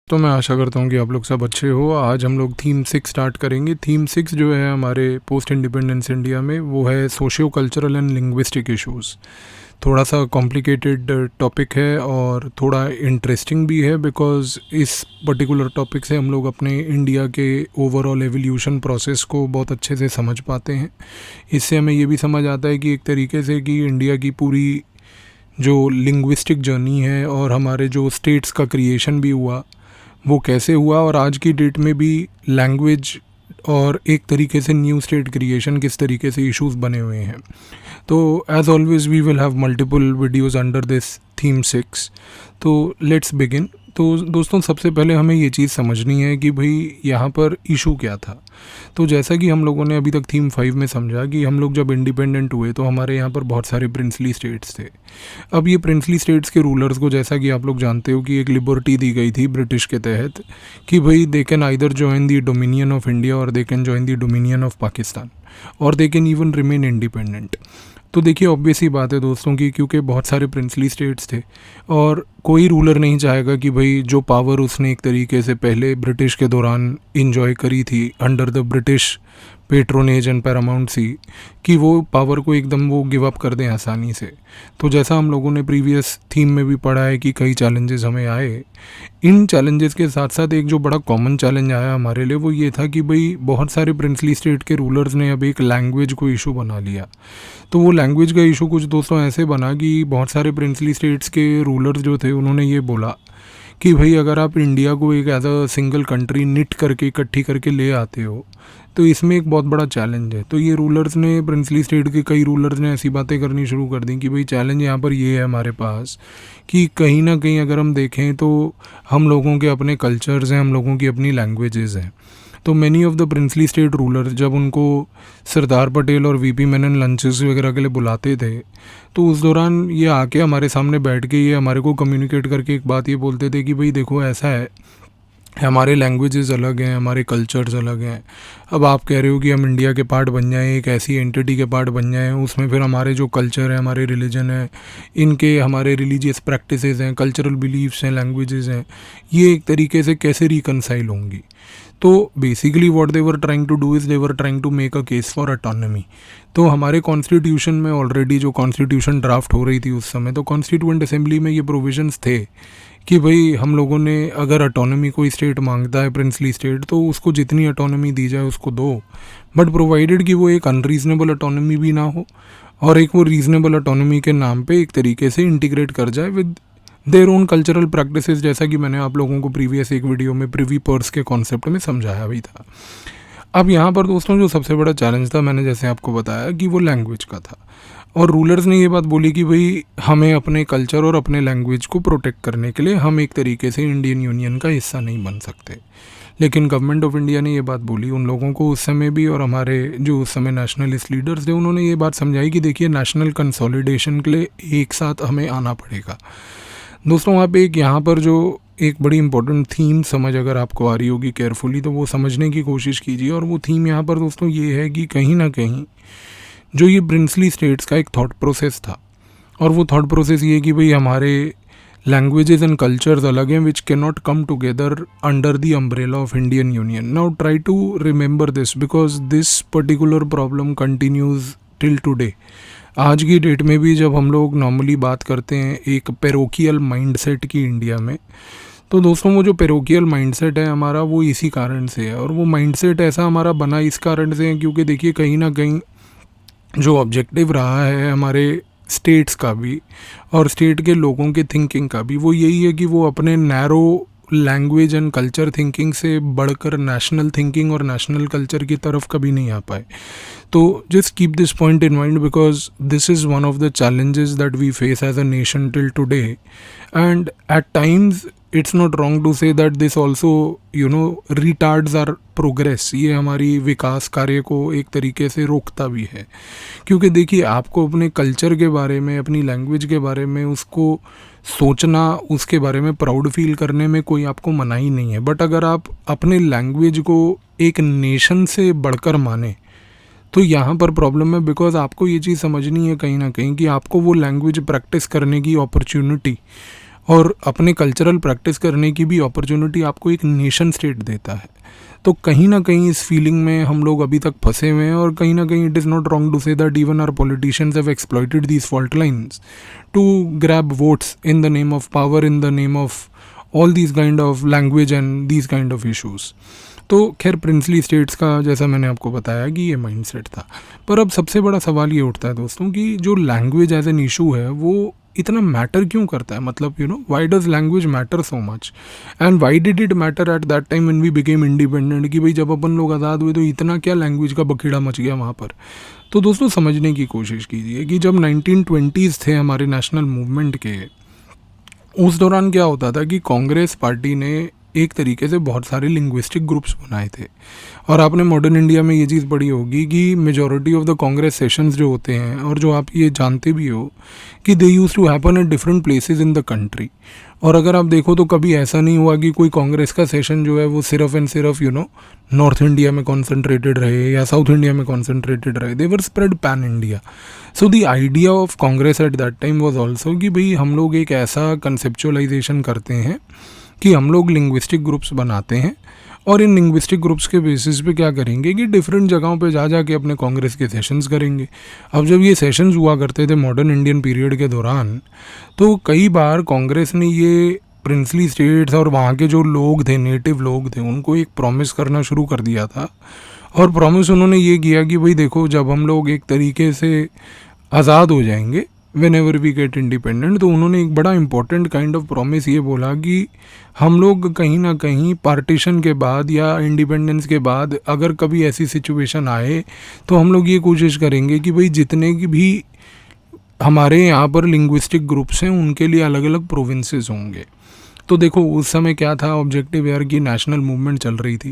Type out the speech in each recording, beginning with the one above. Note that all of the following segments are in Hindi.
तो मैं आशा करता हूँ कि आप लोग सब अच्छे हो। आज हम लोग थीम 6 स्टार्ट करेंगे। थीम 6 जो है हमारे पोस्ट इंडिपेंडेंस इंडिया में, वो है socio cultural and linguistic issues. थोड़ा सा कॉम्प्लिकेटेड टॉपिक है और थोड़ा इंटरेस्टिंग भी है, बिकॉज़ इस पर्टिकुलर टॉपिक से हम लोग अपने इंडिया के ओवरऑल एवोल्यूशन प्रोसेस को बहुत अच्छे से समझ पाते हैं। इससे हमें ये भी समझ आता है कि एक तरीके से कि इंडिया की पूरी जो लिंग्विस्टिक जर्नी है और हमारे जो स्टेट्स का क्रिएशन भी हुआ वो कैसे हुआ, और आज की डेट में भी लैंग्वेज और एक तरीके से न्यू स्टेट क्रिएशन किस तरीके से इश्यूज बने हुए हैं। तो as always we will have multiple videos under this theme 6। तो लेट्स बिगिन। तो दोस्तों, सबसे पहले हमें ये चीज़ समझनी है कि भाई यहाँ पर इशू क्या था। तो जैसा कि हम लोगों ने अभी तक थीम 5 में समझा कि हम लोग जब इंडिपेंडेंट हुए तो हमारे यहाँ पर बहुत सारे प्रिंसली स्टेट्स थे। अब ये प्रिंसली स्टेट्स के रूलर्स को, जैसा कि आप लोग जानते हो, कि एक लिबर्टी दी गई थी ब्रिटिश के तहत कि भाई they can either join the dominion of India और they can join the dominion of Pakistan, और they can even remain independent. तो देखिए, ऑब्वियस ही बात है दोस्तों की, क्योंकि बहुत सारे प्रिंसली स्टेट्स थे और कोई रूलर नहीं चाहेगा कि भाई जो पावर उसने एक तरीके से पहले ब्रिटिश के दौरान इंजॉय करी थी under the British patronage and paramountcy, कि वो पावर को एकदम वो गिव अप कर दें आसानी से। तो जैसा हम लोगों ने प्रीवियस थीम में भी पढ़ा है कि कई चैलेंजेस हमें आए। इन चैलेंजेस के साथ साथ एक जो बड़ा कॉमन चैलेंज आया हमारे लिए वो ये था कि भाई बहुत सारे प्रिंसली स्टेट के रूलर्स ने अब एक लैंग्वेज को इशू बना लिया। तो वो लैंग्वेज का इशू कुछ दोस्तों ऐसे बना कि बहुत सारे प्रिंसली स्टेट्स के रूलर्स जो थे उन्होंने ये बोला कि भाई अगर आप इंडिया को एक as a single country knit करके इकट्ठी करके ले आते हो तो इसमें एक बहुत बड़ा चैलेंज है। तो ये रूलर्स ने, प्रिंसली स्टेट के कई रूलर्स ने ऐसी बातें करनी शुरू कर दी कि भाई चैलेंज यहाँ पर ये है हमारे पास कि कहीं ना कहीं अगर हम देखें तो हम लोगों के अपने कल्चर्स हैं, हम लोगों की अपनी लैंग्वेजेस हैं। तो many of the princely state ruler जब उनको सरदार पटेल और वीपी मेनन लंचेस वगैरह के लिए बुलाते थे तो उस दौरान ये आके हमारे सामने बैठ के ये हमारे को कम्युनिकेट करके एक बात ये बोलते थे कि भाई देखो, ऐसा है, हमारे लैंग्वेजेस अलग हैं, हमारे कल्चर्स अलग हैं। अब आप कह रहे हो कि हम इंडिया के पार्ट बन जाएं, एक ऐसी एंटिटी के पार्ट बन जाएं, उसमें फिर हमारे जो कल्चर है, हमारे रिलीजन है, इनके हमारे रिलीजियस प्रैक्टिसेस हैं, कल्चरल बिलीव्स हैं, लैंग्वेजेस हैं, ये एक तरीके से कैसे रिकनसाइल होंगी। तो basically what they were trying to do is they were trying to make a case for autonomy. तो हमारे कॉन्स्टिट्यूशन में ऑलरेडी जो कॉन्स्टिट्यूशन ड्राफ्ट हो रही थी उस समय, तो कॉन्स्टिट्यूएंट असेंबली में ये प्रोविजंस थे कि भाई हम लोगों ने अगर ऑटोनॉमी कोई स्टेट मांगता है, प्रिंसली स्टेट, तो उसको जितनी ऑटोनॉमी दी जाए उसको दो, बट प्रोवाइडेड कि वो एक अनरीजनेबल ऑटोनॉमी भी ना हो और एक वो रीजनेबल ऑटोनॉमी के नाम पे एक तरीके से इंटीग्रेट कर जाए with their own cultural practices, जैसा कि मैंने आप लोगों को प्रीवियस एक वीडियो में प्रिवी पर्स के कॉन्सेप्ट में समझाया भी था। अब यहाँ पर दोस्तों जो सबसे बड़ा चैलेंज था, मैंने जैसे आपको बताया कि वो लैंग्वेज का था, और रूलर्स ने ये बात बोली कि भाई हमें अपने कल्चर और अपने लैंग्वेज को प्रोटेक्ट करने के लिए हम एक तरीके से इंडियन यूनियन का हिस्सा नहीं बन सकते। लेकिन गवर्नमेंट ऑफ इंडिया ने ये बात बोली उन लोगों को उस समय भी, और हमारे जो उस समय नेशनलिस्ट लीडर्स थे उन्होंने ये बात समझाई कि देखिए, नेशनल कंसोलिडेशन के लिए एक साथ हमें आना पड़ेगा। दोस्तों, आप एक यहाँ पर जो एक बड़ी इंपॉर्टेंट थीम समझ अगर आपको आ रही होगी केयरफुली, तो वो समझने की कोशिश कीजिए। और वो थीम यहाँ पर दोस्तों ये है कि कहीं ना कहीं जो ये प्रिंसली स्टेट्स का एक थॉट प्रोसेस था, और वो थॉट प्रोसेस ये कि भाई हमारे लैंग्वेजेस एंड कल्चर्स अलग हैं which can not come together under the umbrella of Indian union. Now try to remember this because this particular problem continues till today. आज की डेट में भी जब हम लोग नॉर्मली बात करते हैं एक पेरोकियल माइंडसेट की इंडिया में, तो दोस्तों वो जो पेरोकियल माइंडसेट है हमारा, वो इसी कारण से है। और वो माइंडसेट ऐसा हमारा बना इस कारण से है क्योंकि देखिए, कहीं ना कहीं जो ऑब्जेक्टिव रहा है हमारे स्टेट्स का भी और स्टेट के लोगों के थिंकिंग का भी, वो यही है कि वो अपने narrow language and culture thinking से बढ़कर नेशनल थिंकिंग और नेशनल कल्चर की तरफ कभी नहीं आ पाए। तो just keep this point in mind because this is one of the challenges that we face as a nation till today, and at times it's not wrong to say that this also retards our progress. ये हमारी विकास कार्य को एक तरीके से रोकता भी है, क्योंकि देखिए, आपको अपने कल्चर के बारे में, अपनी लैंग्वेज के बारे में उसको सोचना, उसके बारे में प्राउड फील करने में कोई आपको मनाही नहीं है। बट अगर आप अपने लैंग्वेज को एक नेशन से बढ़कर माने तो यहाँ पर प्रॉब्लम है, बिकॉज आपको ये चीज़ समझनी है कहीं ना कहीं कि आपको वो लैंग्वेज प्रैक्टिस करने की अपॉर्चुनिटी और अपने कल्चरल प्रैक्टिस करने की भी अपॉर्चुनिटी आपको एक नेशन स्टेट देता है। तो कहीं ना कहीं इस फीलिंग में हम लोग अभी तक फंसे हुए हैं, और कहीं ना कहीं it is not wrong to say that even our politicians have exploited these fault lines to grab votes in the name of power, in the name of all these kind of language and these kind of issues. तो खैर प्रिंसली स्टेट्स का जैसा मैंने आपको बताया कि ये माइंडसेट था। पर अब सबसे बड़ा सवाल ये उठता है दोस्तों कि जो लैंग्वेज एज एन इशू है वो इतना मैटर क्यों करता है, मतलब why does language matter so much and why did it matter at that time when we became independent, कि भाई जब अपन लोग आज़ाद हुए तो इतना क्या लैंग्वेज का बखेड़ा मच गया वहाँ पर। तो दोस्तों समझने की कोशिश कीजिए कि जब 1920s थे हमारे नेशनल मूवमेंट के, उस दौरान क्या होता था कि कांग्रेस पार्टी ने एक तरीके से बहुत सारे लिंग्विस्टिक ग्रुप्स बनाए थे। और आपने मॉडर्न इंडिया में ये चीज़ पढ़ी होगी कि majority of the Congress sessions जो होते हैं, और जो आप ये जानते भी हो कि they used to happen at different places in the country. और अगर आप देखो तो कभी ऐसा नहीं हुआ कि कोई कांग्रेस का सेशन जो है वो सिर्फ एंड सिर्फ नॉर्थ इंडिया में कॉन्सेंट्रेटेड रहे या साउथ इंडिया में कॉन्सेंट्रेटेड रहे, they were spread pan India. So the idea of Congress at that time was also कि भाई हम लोग एक ऐसा कंसेप्चुअलाइजेशन करते हैं कि हम लोग लिंग्विस्टिक ग्रुप्स बनाते हैं, और इन लिंग्विस्टिक ग्रुप्स के बेसिस पे क्या करेंगे कि डिफरेंट जगहों पे जा जाके अपने कांग्रेस के सेशंस करेंगे। अब जब ये सेशंस हुआ करते थे मॉडर्न इंडियन पीरियड के दौरान, तो कई बार कांग्रेस ने ये प्रिंसली स्टेट्स और वहाँ के जो लोग थे, नेटिव लोग थे, उनको एक प्रॉमिस करना शुरू कर दिया था। और प्रॉमिस उन्होंने ये किया कि भाई देखो, जब हम लोग एक तरीके से आज़ाद हो जाएंगे, whenever we get independent, तो उन्होंने एक बड़ा इंपॉर्टेंट काइंड ऑफ प्रॉमिस ये बोला कि हम लोग कहीं ना कहीं पार्टीशन के बाद या इंडिपेंडेंस के बाद अगर कभी ऐसी सिचुएशन आए तो हम लोग ये कोशिश करेंगे कि भाई जितने की भी हमारे यहाँ पर लिंग्विस्टिक ग्रुप्स हैं उनके लिए अलग अलग प्रोविंसेस होंगे। तो देखो उस समय क्या था ऑब्जेक्टिव यार, कि नेशनल मूवमेंट चल रही थी।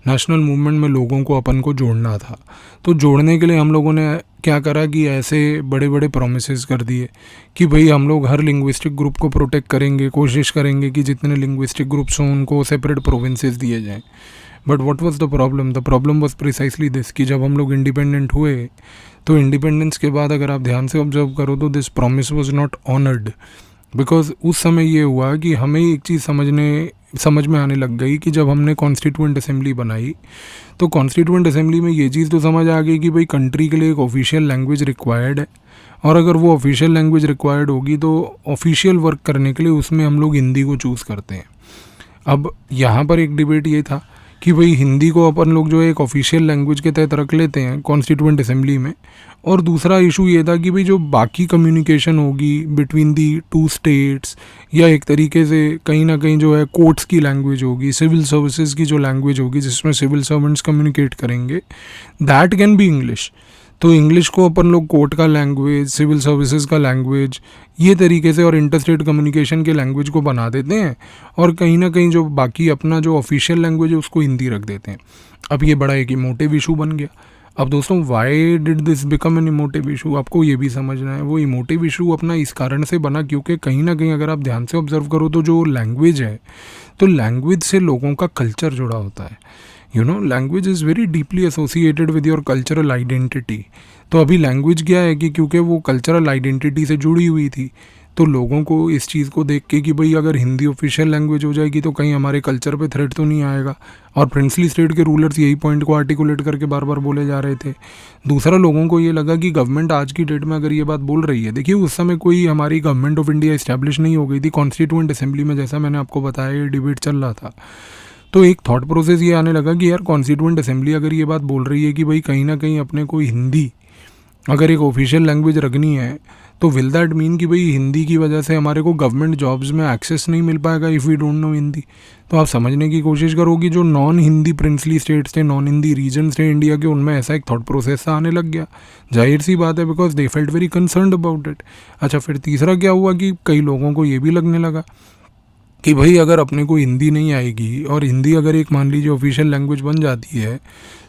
नेशनल मूवमेंट में लोगों को अपन को जोड़ना था। तो जोड़ने के लिए हम लोगों ने क्या करा कि ऐसे बड़े बड़े प्रोमिसेस कर दिए कि भाई हम लोग हर लिंग्विस्टिक ग्रुप को प्रोटेक्ट करेंगे, कोशिश करेंगे कि जितने लिंग्विस्टिक ग्रुप्स हों उनको सेपरेट प्रोविंसेस दिए जाएँ। But what was the problem? The problem was precisely this, कि जब हम लोग इंडिपेंडेंट हुए तो इंडिपेंडेंस के बाद अगर आप ध्यान से ऑब्जर्व करो तो this promise was not honoured. Because उस समय ये हुआ कि हमें एक चीज़ समझ में आने लग गई कि जब हमने कॉन्स्टिट्यूएंट असेंबली बनाई तो कॉन्स्टिट्यूएंट असेंबली में ये चीज़ तो समझ आ गई कि भाई कंट्री के लिए एक ऑफिशियल लैंग्वेज रिक्वायर्ड है, और अगर वो ऑफिशियल लैंग्वेज रिक्वायर्ड होगी तो ऑफिशियल वर्क करने के लिए उसमें हम लोग हिंदी को चूज़ करते हैं। अब यहाँ पर एक डिबेट ये था कि भाई हिंदी को अपन लोग जो है एक ऑफिशियल लैंग्वेज के तहत रख लेते हैं कॉन्स्टिट्यूएंट असेंबली में, और दूसरा इशू ये था कि भाई जो बाकी कम्युनिकेशन होगी बिटवीन दी टू स्टेट्स, या एक तरीके से कहीं ना कहीं जो है कोर्ट्स की लैंग्वेज होगी, सिविल सर्विसेज की जो लैंग्वेज होगी जिसमें सिविल सर्वेंट्स कम्युनिकेट करेंगे, दैट कैन बी इंग्लिश। तो इंग्लिश को अपन लोग कोर्ट का लैंग्वेज, सिविल सर्विसेज का लैंग्वेज, ये तरीके से और इंटरस्टेट कम्युनिकेशन के लैंग्वेज को बना देते हैं, और कहीं ना कहीं जो बाकी अपना जो ऑफिशियल लैंग्वेज है उसको हिंदी रख देते हैं। अब ये बड़ा एक इमोटिव इशू बन गया। अब दोस्तों why did this become an emotive issue, आपको ये भी समझना है। वो इमोटिव इशू अपना इस कारण से बना क्योंकि कहीं ना कहीं अगर आप ध्यान से ऑब्जर्व करो तो जो लैंग्वेज है, तो लैंग्वेज से लोगों का कल्चर जुड़ा होता है। Language is very deeply associated with your cultural identity. तो अभी लैंग्वेज क्या है कि क्योंकि वो कल्चरल आइडेंटिटी से जुड़ी हुई थी, तो लोगों को इस चीज़ को देख के कि भाई अगर हिंदी ऑफिशियल लैंग्वेज हो जाएगी तो कहीं हमारे कल्चर पे थ्रेट तो नहीं आएगा। और प्रिंसली स्टेट के रूलर्स यही पॉइंट को आर्टिकुलेट करके बार बार बोले जा रहे थे। दूसरा, लोगों को ये लगा कि गवर्नमेंट आज की डेट में अगर ये बात बोल रही है, देखिए उस समय कोई हमारी गवर्नमेंट ऑफ इंडिया इस्टेब्लिश नहीं हो गई थी। कॉन्स्टिट्यूएंट असेंबली में जैसा मैंने आपको बताया ये डिबेट चल रहा था। तो एक थॉट प्रोसेस ये आने लगा कि यार कॉन्स्टिट्यूएंट असेंबली अगर ये बात बोल रही है कि भाई कहीं ना कहीं अपने को हिंदी अगर एक ऑफिशियल लैंग्वेज रखनी है, तो विल दैट मीन कि भाई हिंदी की वजह से हमारे को गवर्नमेंट जॉब्स में एक्सेस नहीं मिल पाएगा if we don't know Hindi. तो आप समझने की कोशिश करो कि जो नॉन हिंदी प्रिंसली स्टेट्स थे, नॉन हिंदी रीजन्स थे इंडिया के, उनमें ऐसा एक थॉट प्रोसेस सा आने लग गया। जाहिर सी बात है, because they felt very concerned about it. अच्छा, फिर तीसरा क्या हुआ कि कई लोगों को ये भी लगने लगा कि भाई अगर अपने को हिंदी नहीं आएगी और हिंदी अगर एक मान लीजिए ऑफिशियल लैंग्वेज बन जाती है,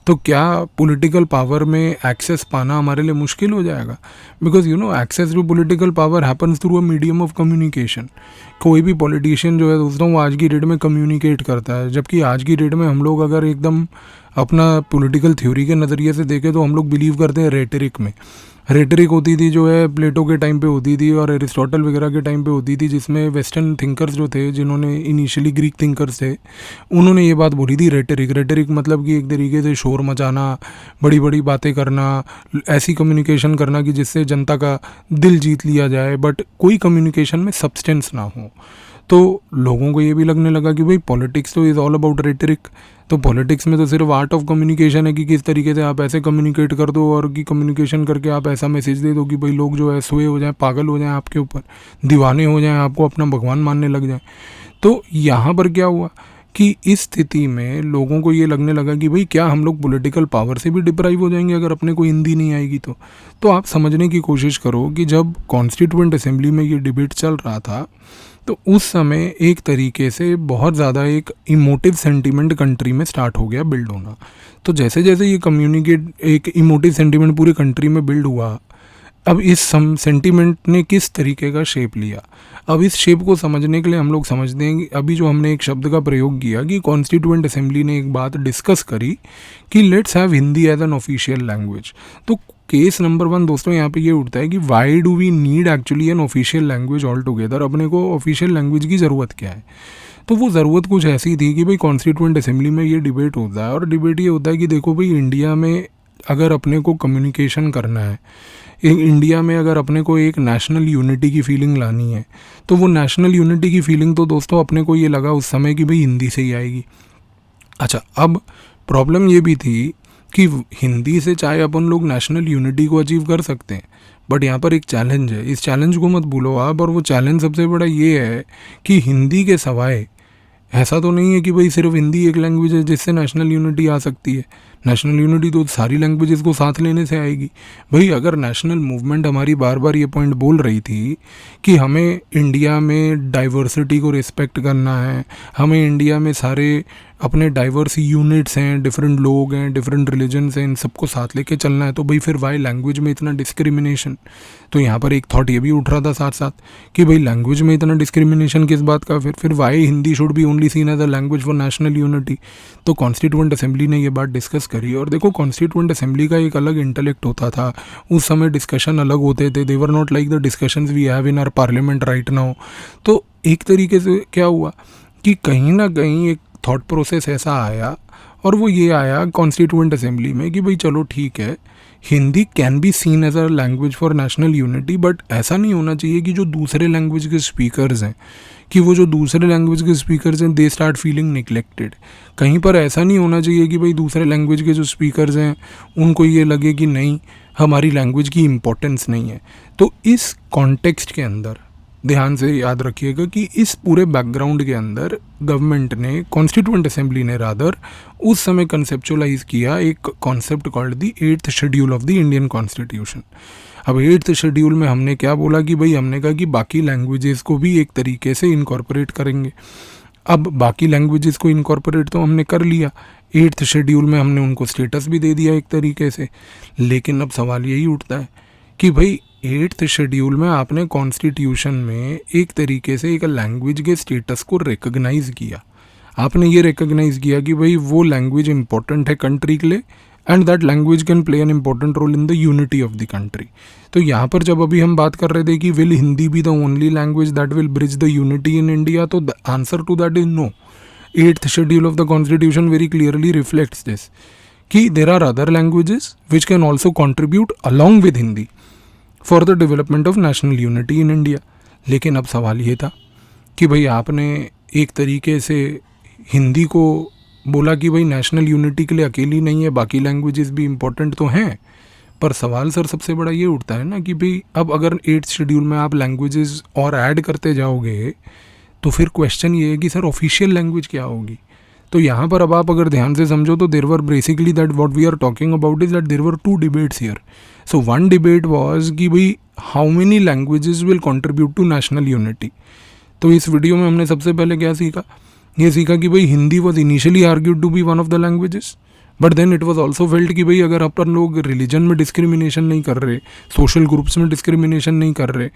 तो क्या पॉलिटिकल पावर में एक्सेस पाना हमारे लिए मुश्किल हो जाएगा? Because access to political power happens through a medium of communication. कोई भी पॉलिटिशियन जो है दोस्तों वो आज की डेट में कम्युनिकेट करता है, जबकि आज की डेट में हम लोग अगर एकदम अपना पॉलिटिकल थ्योरी के नज़रिए से देखें तो हम लोग बिलीव करते हैं रेटरिक में। रेटरिक होती थी जो है प्लेटो के टाइम पे होती थी और एरिस्टोटल वगैरह के टाइम पे होती थी, जिसमें वेस्टर्न थिंकर्स जो थे, जिन्होंने इनिशियली ग्रीक थिंकर्स थे, उन्होंने ये बात बोली थी रेटरिक मतलब कि एक तरीके से शोर मचाना, बड़ी बड़ी बातें करना, ऐसी कम्युनिकेशन करना कि जिससे जनता का दिल जीत लिया जाए, बट कोई कम्युनिकेशन में सब्सटेंस ना हो। तो लोगों को ये भी लगने लगा कि भाई पॉलिटिक्स तो इज़ ऑल अबाउट रेटरिक, तो पॉलिटिक्स में तो सिर्फ आर्ट ऑफ कम्युनिकेशन है कि किस तरीके से आप ऐसे कम्युनिकेट कर दो और कि कम्युनिकेशन करके आप ऐसा मैसेज दे दो कि भाई लोग जो है सोए हो जाएं, पागल हो जाएं, आपके ऊपर दीवाने हो जाएं, आपको अपना भगवान मानने लग जाएं। तो यहाँ पर क्या हुआ कि इस स्थिति में लोगों को ये लगने लगा कि भाई क्या हम लोग पॉलिटिकल पावर से भी डिप्राइव हो जाएंगे अगर अपने को हिंदी नहीं आएगी तो आप समझने की कोशिश करो कि जब कॉन्स्टिट्यूएंट असेंबली में ये डिबेट चल रहा था तो उस समय एक तरीके से बहुत ज़्यादा एक इमोटिव सेंटीमेंट कंट्री में स्टार्ट हो गया बिल्ड होना। तो जैसे जैसे ये कम्युनिकेट एक इमोटिव सेंटीमेंट पूरी कंट्री में बिल्ड हुआ, अब इस सेंटीमेंट ने किस तरीके का शेप लिया, अब इस शेप को समझने के लिए हम लोग समझते हैं कि अभी जो हमने एक शब्द का प्रयोग किया कि कॉन्स्टिट्यूएंट असेंबली ने एक बात डिस्कस करी कि let's have Hindi as an official language. तो केस नंबर 1 दोस्तों यहाँ पे ये उठता है कि why do we need actually an official language all together, अपने को ऑफिशियल लैंग्वेज की ज़रूरत क्या है। तो वो ज़रूरत कुछ ऐसी थी कि भाई कॉन्स्टिट्यूएंट असेंबली में ये डिबेट होता है और डिबेट ये होता है कि देखो भाई इंडिया में अगर अपने को कम्युनिकेशन करना है, इंडिया में अगर अपने को एक नेशनल यूनिटी की फीलिंग लानी है, तो वो नेशनल यूनिटी की फीलिंग तो दोस्तों अपने को ये लगा उस समय कि भाई हिंदी से ही आएगी। अच्छा, अब प्रॉब्लम ये भी थी कि हिंदी से चाहे अपन लोग नेशनल यूनिटी को अचीव कर सकते हैं, बट यहाँ पर एक चैलेंज है, इस चैलेंज को मत भूलो आप। और वो चैलेंज सबसे बड़ा ये है कि हिंदी के सिवाय ऐसा तो नहीं है कि भाई सिर्फ हिंदी एक लैंग्वेज है जिससे नेशनल यूनिटी आ सकती है। नेशनल यूनिटी तो सारी लैंग्वेजेस को साथ लेने से आएगी। भाई अगर नेशनल मूवमेंट हमारी बार बार ये पॉइंट बोल रही थी कि हमें इंडिया में डाइवर्सिटी को रिस्पेक्ट करना है, हमें इंडिया में सारे अपने डाइवर्स यूनिट्स हैं, डिफरेंट लोग हैं, डिफरेंट रिलीजन्स हैं, इन सबको साथ लेके चलना है, तो भाई फिर वाई लैंग्वेज में इतना डिस्क्रिमिनेशन। तो यहाँ पर एक थॉट ये भी उठ रहा था साथ साथ कि भाई लैंग्वेज में इतना डिस्क्रिमिनेशन किस बात का, फिर why Hindi should be only seen as a language for national unity. तो कॉन्स्टिट्यूएंट असेंबली ने ये बात डिस्कस करी और देखो कॉन्स्टिट्यूएंट असेंबली का एक अलग इंटेलेक्ट होता था उस समय, डिस्कशन अलग होते थे, they were not like the discussions we have in our parliament right now. तो एक तरीके से क्या हुआ कि कहीं ना कहीं एक थॉट प्रोसेस ऐसा आया और वो ये आया कॉन्स्टिट्यूएंट असेंबली में कि भाई चलो ठीक है, Hindi can be seen as a language for national unity, but ऐसा नहीं होना चाहिए कि जो दूसरे लैंग्वेज के स्पीकर्स हैं कि वो जो दूसरे लैंग्वेज के स्पीकर्स हैं दे स्टार्ट फीलिंग निगलेक्टेड। कहीं पर ऐसा नहीं होना चाहिए कि भाई दूसरे लैंग्वेज के जो स्पीकर्स हैं उनको ये लगे कि नहीं हमारी लैंग्वेज की इम्पोर्टेंस नहीं है। तो इस कॉन्टेक्स्ट के अंदर ध्यान से याद रखिएगा कि इस पूरे बैकग्राउंड के अंदर गवर्नमेंट ने, कॉन्स्टिट्यूएंट असेंबली ने रादर, उस समय कंसेप्चुअलाइज किया एक concept called the 8th schedule of the Indian constitution. अब 8th शेड्यूल में हमने क्या बोला कि भाई हमने कहा कि बाकी लैंग्वेजेस को भी एक तरीके से इनकॉर्पोरेट करेंगे। अब बाकी लैंग्वेजेस को इनकॉर्पोरेट तो हमने कर लिया, 8th शेड्यूल में हमने उनको स्टेटस भी दे दिया एक तरीके से, लेकिन अब सवाल यही उठता है कि भाई 8th शेड्यूल में आपने कॉन्स्टिट्यूशन में एक तरीके से एक लैंग्वेज के स्टेटस को रिकग्नाइज़ किया, आपने ये रिकग्नाइज़ किया कि भाई वो लैंग्वेज इंपॉर्टेंट है कंट्री के लिए and that language can play an important role in the unity of the country. तो यहाँ पर जब अभी हम बात कर रहे थे कि will Hindi be the only language that will bridge the unity in India, तो the answer to that is no. 8th schedule of the constitution very clearly reflects this कि there are other languages which can also contribute along with Hindi for the development of national unity in India. लेकिन अब सवाल ये था कि भाई आपने एक तरीके से हिंदी को बोला कि भाई नेशनल यूनिटी के लिए अकेली नहीं है, बाकी लैंग्वेजेस भी इम्पोर्टेंट तो हैं, पर सवाल सर सबसे बड़ा ये उठता है ना कि भाई अब अगर 8th शेड्यूल में आप लैंग्वेजेस और ऐड करते जाओगे तो फिर क्वेश्चन ये है कि सर ऑफिशियल लैंग्वेज क्या होगी। तो यहाँ पर अब आप अगर ध्यान से समझो तो there were basically that what we are talking about is that there were 2 debates here. So one debate was कि भाई how many languages will contribute to national unity. तो इस वीडियो में हमने सबसे पहले क्या सीखा, ये सीखा कि भाई Hindi was initially argued to be one of the languages, but then it was also felt कि भाई अगर अपन लोग रिलीजन में डिस्क्रिमिनेशन नहीं कर रहे, सोशल ग्रुप्स में डिस्क्रिमिनेशन नहीं कर रहे,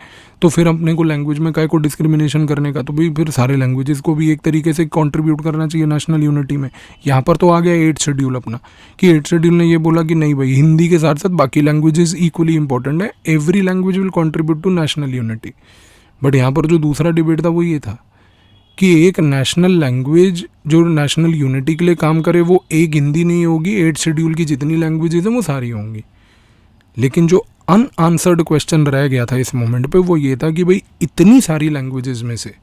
तो फिर अपने को लैंग्वेज में काय को डिस्क्रिमिनेशन करने का, तो भाई फिर सारे लैंग्वेजेस को भी एक तरीके से कंट्रीब्यूट करना चाहिए नेशनल यूनिटी में। यहाँ पर तो आ गया 8th शेड्यूल अपना, कि 8th शेड्यूल ने ये बोला कि नहीं भाई, हिंदी के साथ साथ बाकी लैंग्वेजेस इक्वली इंपॉर्टेंट है, every language will contribute to national unity. But यहाँ पर जो दूसरा डिबेट था वो ये था कि एक नेशनल लैंग्वेज जो नेशनल यूनिटी के लिए काम करे वो एक हिंदी नहीं होगी, 8th शेड्यूल की जितनी लैंग्वेजेस हैं वो सारी होंगी। लेकिन जो अनआंसर्ड क्वेश्चन रह गया था इस मोमेंट पे वो ये था कि भाई इतनी सारी लैंग्वेजेस में से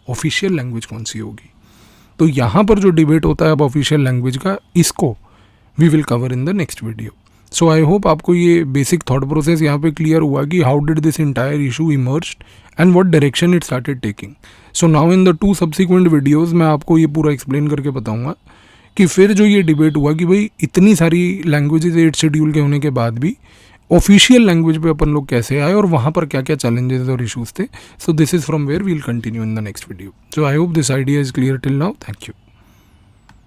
ऑफिशियल लैंग्वेज कौन सी होगी। तो यहाँ पर जो डिबेट होता है अब ऑफिशियल लैंग्वेज का, इसको we will cover in the next video. So I hope आपको ये बेसिक थॉट प्रोसेस यहाँ पे क्लियर हुआ कि how did this entire issue emerged and what direction it started taking. So now in the 2 subsequent videos मैं आपको ये पूरा एक्सप्लेन करके बताऊंगा कि फिर जो ये डिबेट हुआ कि भाई इतनी सारी लैंग्वेजेस 8th शेड्यूल के होने के बाद भी ऑफिशियल लैंग्वेज पे अपन लोग कैसे आए और वहाँ पर क्या क्या चैलेंजेस और इशूज़ थे। So this is from where we will continue in the next video. So I hope this idea is clear till now. Thank you.